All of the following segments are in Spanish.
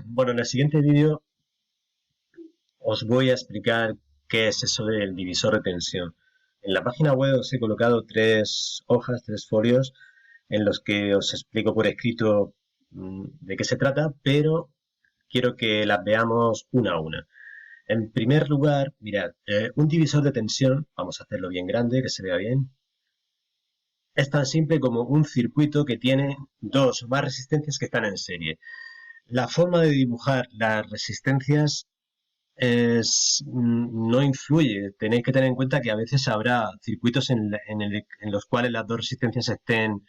Bueno, en el siguiente vídeo os voy a explicar qué es eso del divisor de tensión. En la página web os he colocado tres hojas, tres folios, en los que os explico por escrito de qué se trata, pero quiero que las veamos una a una. En primer lugar, mirad, un divisor de tensión, vamos a hacerlo bien grande, que se vea bien, es tan simple como un circuito que tiene dos o más resistencias que están en serie. La forma de dibujar las resistencias no influye. Tenéis que tener en cuenta que a veces habrá circuitos en los cuales las dos resistencias estén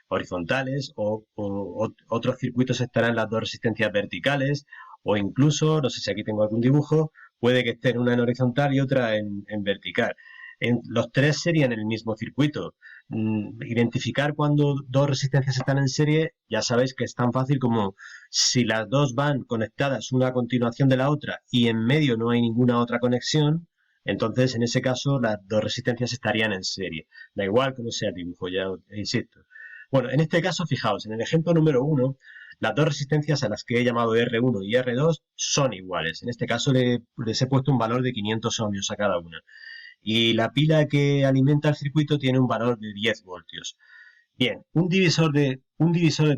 horizontales o otros circuitos estarán las dos resistencias verticales o incluso, no sé si aquí tengo algún dibujo, puede que estén una en horizontal y otra en vertical. Los tres serían el mismo circuito. Identificar cuando dos resistencias están en serie, ya sabéis que es tan fácil como si las dos van conectadas una a continuación de la otra y en medio no hay ninguna otra conexión, entonces en ese caso las dos resistencias estarían en serie. Da igual cómo sea el dibujo, ya insisto. Bueno, en este caso, fijaos, en el ejemplo número 1, las dos resistencias a las que he llamado R1 y R2 son iguales. En este caso les he puesto un valor de 500 ohmios a cada una. Y la pila que alimenta el circuito tiene un valor de 10 voltios. Bien, un divisor de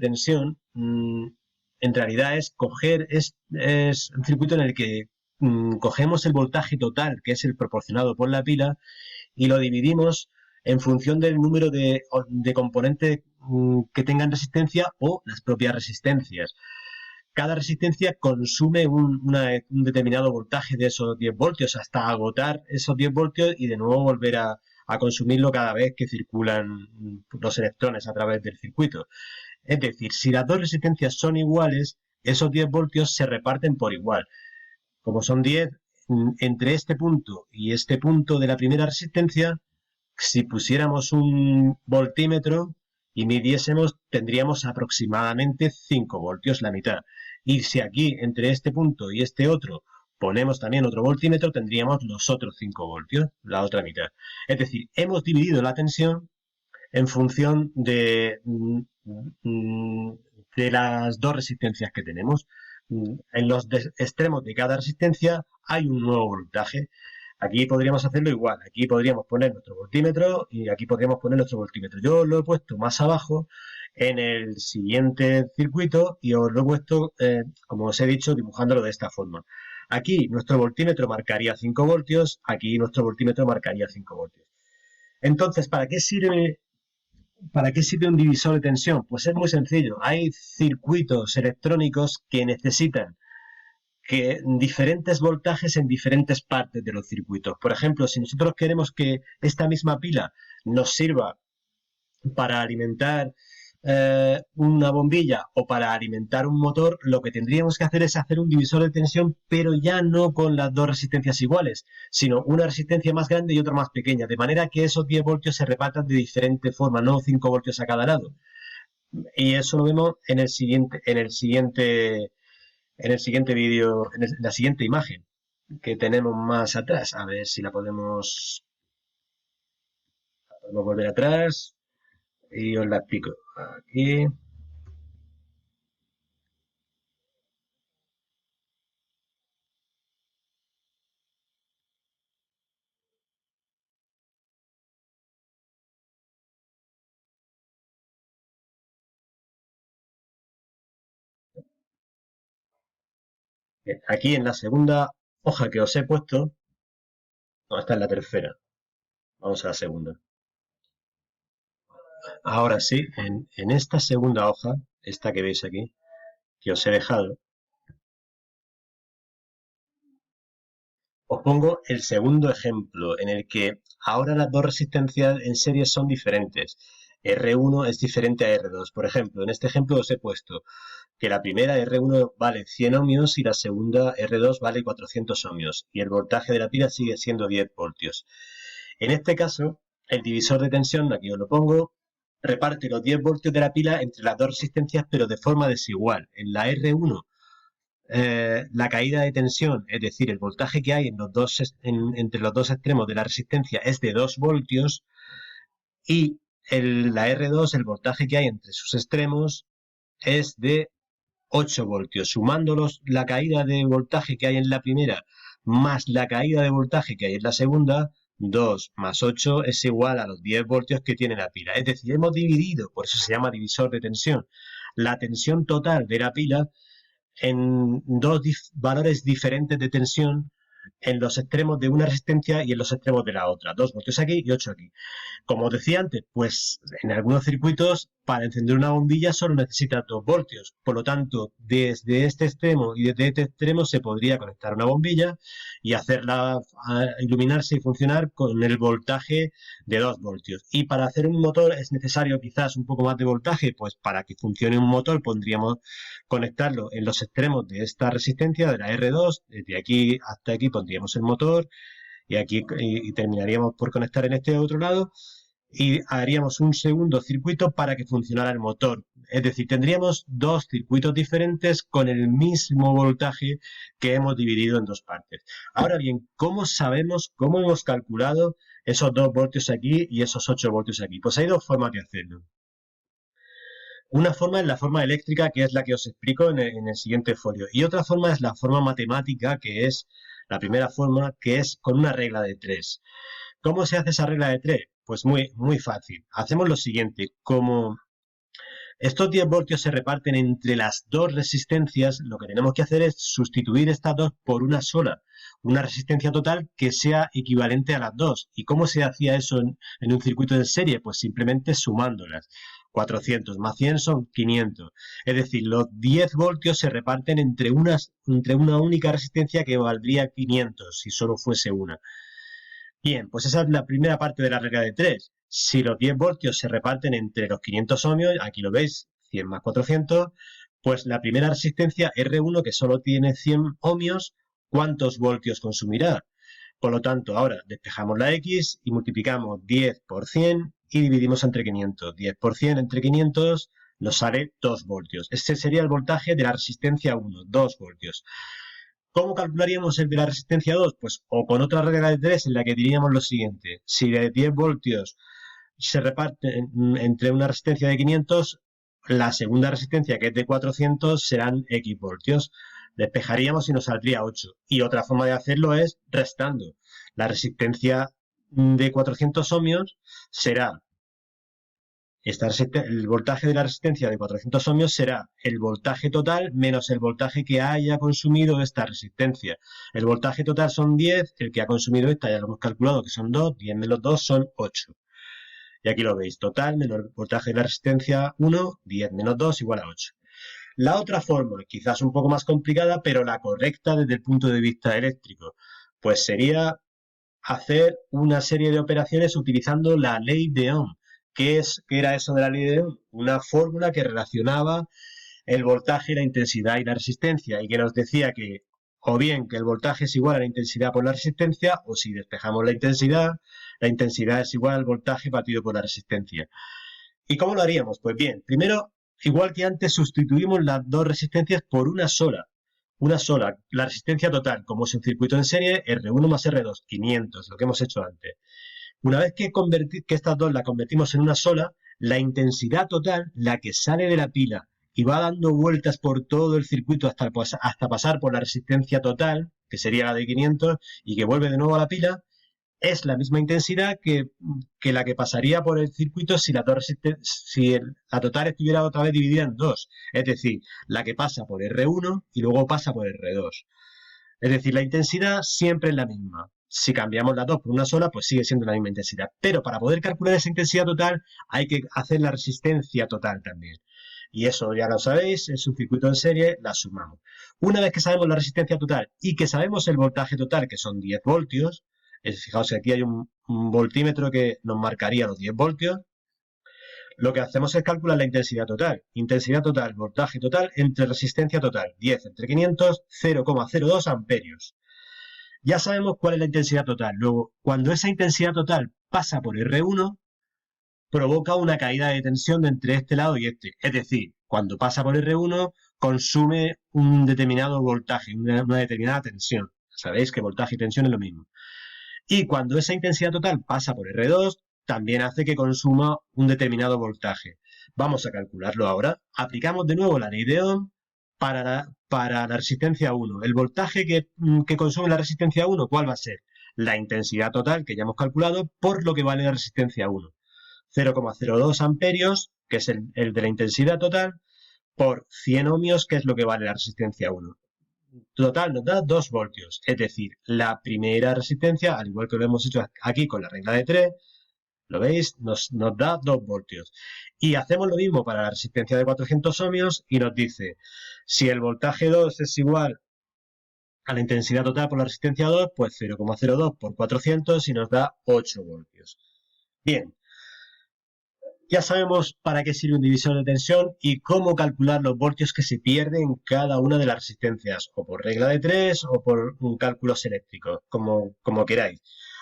tensión en realidad es un circuito en el que cogemos el voltaje total, que es el proporcionado por la pila, y lo dividimos en función del número de componentes que tengan resistencia o las propias resistencias. Cada resistencia consume un determinado voltaje de esos 10 voltios hasta agotar esos 10 voltios y de nuevo volver a consumirlo cada vez que circulan los electrones a través del circuito. Es decir, si las dos resistencias son iguales, esos 10 voltios se reparten por igual. Como son 10, entre este punto y este punto de la primera resistencia, si pusiéramos un voltímetro y midiésemos, tendríamos aproximadamente 5 voltios, la mitad. Y si aquí, entre este punto y este otro, ponemos también otro voltímetro, tendríamos los otros 5 voltios, la otra mitad. Es decir, hemos dividido la tensión en función de las dos resistencias que tenemos. En los extremos de cada resistencia hay un nuevo voltaje. Aquí podríamos hacerlo igual. Aquí podríamos poner nuestro voltímetro y aquí podríamos poner nuestro voltímetro. Yo lo he puesto más abajo en el siguiente circuito y os lo he puesto, como os he dicho, dibujándolo de esta forma. Aquí nuestro voltímetro marcaría 5 voltios, aquí nuestro voltímetro marcaría 5 voltios. Entonces, ¿para qué sirve un divisor de tensión? Pues es muy sencillo. Hay circuitos electrónicos que necesitan que diferentes voltajes en diferentes partes de los circuitos. Por ejemplo, si nosotros queremos que esta misma pila nos sirva para alimentar una bombilla o para alimentar un motor, lo que tendríamos que hacer es hacer un divisor de tensión, pero ya no con las dos resistencias iguales, sino una resistencia más grande y otra más pequeña, de manera que esos 10 voltios se repartan de diferente forma, no 5 voltios a cada lado. Y eso lo vemos en el siguiente vídeo, en la siguiente imagen que tenemos más atrás. A ver si podemos volver atrás y os la explico. Aquí. Aquí en la segunda hoja que os he puesto, no, esta es la tercera. Vamos a la segunda. Ahora sí, en esta segunda hoja, esta que veis aquí, que os he dejado, os pongo el segundo ejemplo en el que ahora las dos resistencias en serie son diferentes. R1 es diferente a R2. Por ejemplo, en este ejemplo os he puesto que la primera R1 vale 100 ohmios y la segunda R2 vale 400 ohmios y el voltaje de la pila sigue siendo 10 voltios. En este caso, el divisor de tensión, aquí os lo pongo, reparte los 10 voltios de la pila entre las dos resistencias pero de forma desigual. En la R1 la caída de tensión, es decir, el voltaje que hay entre los dos extremos de la resistencia es de 2 voltios y la R2, el voltaje que hay entre sus extremos es de 8 voltios. Sumándolos la caída de voltaje que hay en la primera más la caída de voltaje que hay en la segunda, 2 más 8 es igual a los 10 voltios que tiene la pila. Es decir, hemos dividido, por eso se llama divisor de tensión, la tensión total de la pila en dos valores diferentes de tensión en los extremos de una resistencia y en los extremos de la otra. 2 voltios aquí y 8 aquí. Como os decía antes, pues en algunos circuitos para encender una bombilla solo necesita 2 voltios. Por lo tanto, desde este extremo y desde este extremo se podría conectar una bombilla y hacerla iluminarse y funcionar con el voltaje de 2 voltios. Y para hacer un motor es necesario quizás un poco más de voltaje, pues para que funcione un motor pondríamos conectarlo en los extremos de esta resistencia, de la R2, desde aquí hasta aquí pondríamos el motor y aquí y terminaríamos por conectar en este otro lado y haríamos un segundo circuito para que funcionara el motor. Es decir, tendríamos dos circuitos diferentes con el mismo voltaje que hemos dividido en dos partes. Ahora bien, ¿cómo sabemos, cómo hemos calculado esos 2 voltios aquí y esos 8 voltios aquí? Pues hay dos formas de hacerlo. Una forma es la forma eléctrica, que es la que os explico en el siguiente folio. Y otra forma es la forma matemática, que es la primera forma, que es con una regla de 3. ¿Cómo se hace esa regla de 3? Pues muy fácil. Hacemos lo siguiente. Como estos 10 voltios se reparten entre las dos resistencias, lo que tenemos que hacer es sustituir estas dos por una sola. Una resistencia total que sea equivalente a las dos. ¿Y cómo se hacía eso en un circuito de serie? Pues simplemente sumándolas. 400 más 100 son 500. Es decir, los 10 voltios se reparten entre una única resistencia que valdría 500 si solo fuese una. Bien, pues esa es la primera parte de la regla de 3. Si los 10 voltios se reparten entre los 500 ohmios, aquí lo veis, 100 más 400, pues la primera resistencia R1, que solo tiene 100 ohmios, ¿cuántos voltios consumirá? Por lo tanto, ahora despejamos la X y multiplicamos 10 por 100 y dividimos entre 500. 10 por 100 entre 500 nos sale 2 voltios. Este sería el voltaje de la resistencia 1, 2 voltios. ¿Cómo calcularíamos el de la resistencia 2? Pues o con otra regla de 3 en la que diríamos lo siguiente. Si de 10 voltios se reparte entre una resistencia de 500, la segunda resistencia, que es de 400, serán X voltios. Despejaríamos y nos saldría 8. Y otra forma de hacerlo es restando. La resistencia de 400 ohmios será el voltaje de la resistencia de 400 ohmios será el voltaje total menos el voltaje que haya consumido esta resistencia. El voltaje total son 10, el que ha consumido esta ya lo hemos calculado que son 2, 10 menos 2 son 8. Y aquí lo veis, total menos el voltaje de la resistencia 1, 10 menos 2 igual a 8. La otra forma, quizás un poco más complicada, pero la correcta desde el punto de vista eléctrico, pues sería hacer una serie de operaciones utilizando la ley de Ohm. ¿Qué era eso de la ley de Ohm? Una fórmula que relacionaba el voltaje, la intensidad y la resistencia y que nos decía que o bien que el voltaje es igual a la intensidad por la resistencia o si despejamos la intensidad es igual al voltaje partido por la resistencia. ¿Y cómo lo haríamos? Pues bien, primero, igual que antes, sustituimos las dos resistencias por una sola. Una sola, la resistencia total, como es un circuito en serie, R1 más R2, 500, lo que hemos hecho antes. Una vez que estas dos las convertimos en una sola, la intensidad total, la que sale de la pila y va dando vueltas por todo el circuito hasta pasar por la resistencia total, que sería la de 500, y que vuelve de nuevo a la pila, es la misma intensidad que la que pasaría por el circuito si la total estuviera otra vez dividida en dos. Es decir, la que pasa por R1 y luego pasa por R2. Es decir, la intensidad siempre es la misma. Si cambiamos las dos por una sola, pues sigue siendo la misma intensidad. Pero para poder calcular esa intensidad total, hay que hacer la resistencia total también. Y eso ya lo sabéis, es un circuito en serie, la sumamos. Una vez que sabemos la resistencia total y que sabemos el voltaje total, que son 10 voltios, fijaos que aquí hay un voltímetro que nos marcaría los 10 voltios, lo que hacemos es calcular la intensidad total. Intensidad total, voltaje total entre resistencia total. 10 entre 500, 0,02 amperios. Ya sabemos cuál es la intensidad total. Luego, cuando esa intensidad total pasa por R1, provoca una caída de tensión de entre este lado y este. Es decir, cuando pasa por R1, consume un determinado voltaje, una determinada tensión. Sabéis que voltaje y tensión es lo mismo. Y cuando esa intensidad total pasa por R2, también hace que consuma un determinado voltaje. Vamos a calcularlo ahora. Aplicamos de nuevo la ley de Ohm para la resistencia 1. El voltaje que consume la resistencia 1, ¿cuál va a ser? La intensidad total que ya hemos calculado por lo que vale la resistencia 1. 0,02 amperios, que es el de la intensidad total, por 100 ohmios, que es lo que vale la resistencia 1. Total nos da 2 voltios, es decir, la primera resistencia, al igual que lo hemos hecho aquí con la regla de 3, ¿lo veis? Nos da 2 voltios. Y hacemos lo mismo para la resistencia de 400 ohmios y nos dice, si el voltaje 2 es igual a la intensidad total por la resistencia 2, pues 0,02 por 400 y nos da 8 voltios. Bien, ya sabemos para qué sirve un divisor de tensión y cómo calcular los voltios que se pierden en cada una de las resistencias, o por regla de 3 o por cálculos eléctricos, como queráis.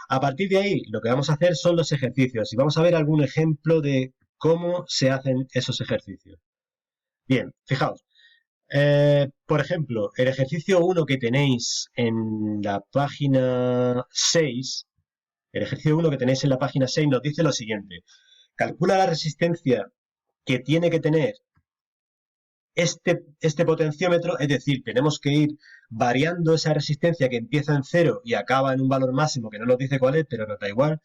A partir de ahí, lo que vamos a hacer son los ejercicios y vamos a ver algún ejemplo de cómo se hacen esos ejercicios. Bien, fijaos. Por ejemplo, el ejercicio 1 que tenéis en la página 6, el ejercicio 1 que tenéis en la página 6 nos dice lo siguiente. Calcula la resistencia que tiene que tener este potenciómetro, es decir, tenemos que ir variando esa resistencia que empieza en 0 y acaba en un valor máximo que no nos dice cuál es, pero nos da igual.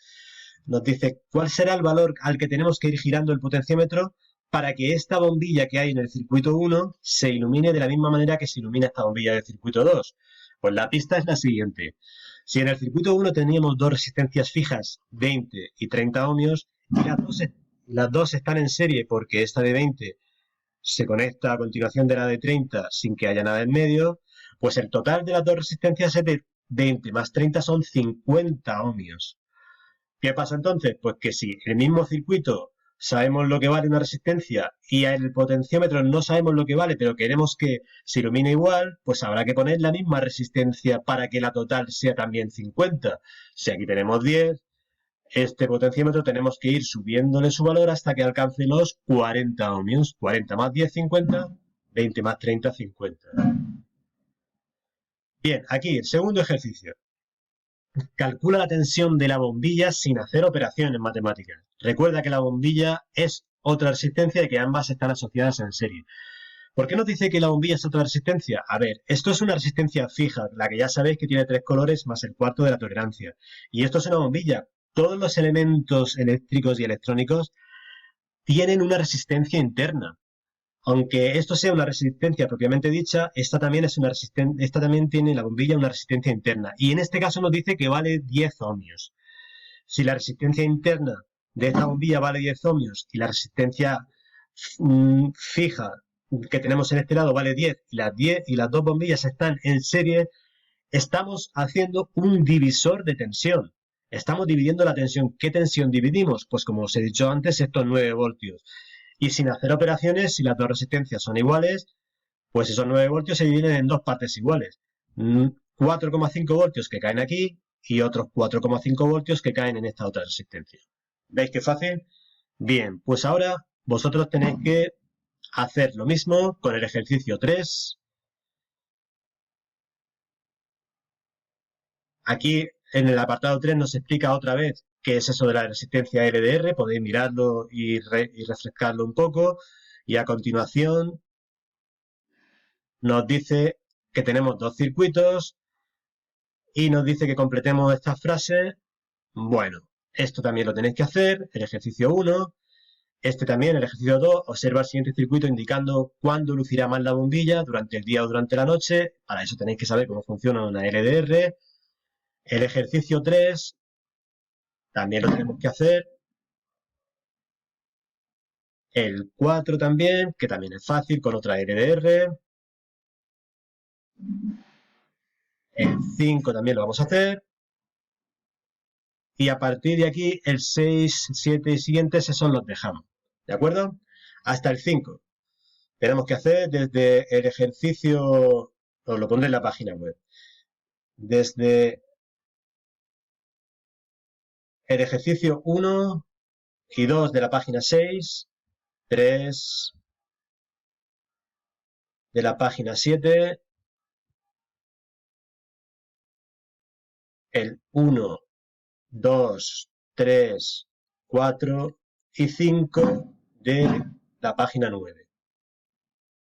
Nos dice cuál será el valor al que tenemos que ir girando el potenciómetro para que esta bombilla que hay en el circuito 1 se ilumine de la misma manera que se ilumina esta bombilla del circuito 2. Pues la pista es la siguiente. Si en el circuito 1 teníamos dos resistencias fijas, 20 y 30 ohmios, y las dos están en serie porque esta de 20 se conecta a continuación de la de 30 sin que haya nada en medio, pues el total de las dos resistencias es de 20 más 30 son 50 ohmios. ¿Qué pasa entonces? Pues que si en el mismo circuito sabemos lo que vale una resistencia y el potenciómetro no sabemos lo que vale, pero queremos que se ilumine igual, pues habrá que poner la misma resistencia para que la total sea también 50. Si aquí tenemos 10, este potenciómetro tenemos que ir subiéndole su valor hasta que alcance los 40 ohmios. 40 más 10, 50, 20 más 30, 50. Bien, aquí el segundo ejercicio. Calcula la tensión de la bombilla sin hacer operaciones matemáticas. Recuerda que la bombilla es otra resistencia y que ambas están asociadas en serie. ¿Por qué nos dice que la bombilla es otra resistencia? A ver, esto es una resistencia fija, la que ya sabéis que tiene 3 colores más el cuarto de la tolerancia. Y esto es una bombilla. Todos los elementos eléctricos y electrónicos tienen una resistencia interna. Aunque esto sea una resistencia propiamente dicha, esta también tiene la bombilla una resistencia interna. Y en este caso nos dice que vale 10 ohmios. Si la resistencia interna de esta bombilla vale 10 ohmios y la resistencia fija que tenemos en este lado vale 10 y las dos bombillas están en serie, estamos haciendo un divisor de tensión. Estamos dividiendo la tensión. ¿Qué tensión dividimos? Pues como os he dicho antes, estos 9 voltios. Y sin hacer operaciones, si las dos resistencias son iguales, pues esos 9 voltios se dividen en dos partes iguales. 4,5 voltios que caen aquí y otros 4,5 voltios que caen en esta otra resistencia. ¿Veis qué fácil? Bien, pues ahora vosotros tenéis que hacer lo mismo con el ejercicio 3. Aquí en el apartado 3 nos explica otra vez qué es eso de la resistencia LDR. Podéis mirarlo y refrescarlo un poco. Y a continuación nos dice que tenemos dos circuitos y nos dice que completemos estas frases. Bueno, esto también lo tenéis que hacer, el ejercicio 1, este también, el ejercicio 2, observa el siguiente circuito indicando cuándo lucirá más la bombilla, durante el día o durante la noche. Para eso tenéis que saber cómo funciona una LDR. El ejercicio 3 también lo tenemos que hacer. El 4 también, que también es fácil, con otra LDR. El 5 también lo vamos a hacer. Y a partir de aquí, el 6, 7 y siguientes, esos los dejamos. ¿De acuerdo? Hasta el 5. Tenemos que hacer desde el ejercicio, os lo pondré en la página web, desde el ejercicio 1 y 2 de la página 6, 3 de la página 7, el 1, 2, 3, 4 y 5 de la página 9.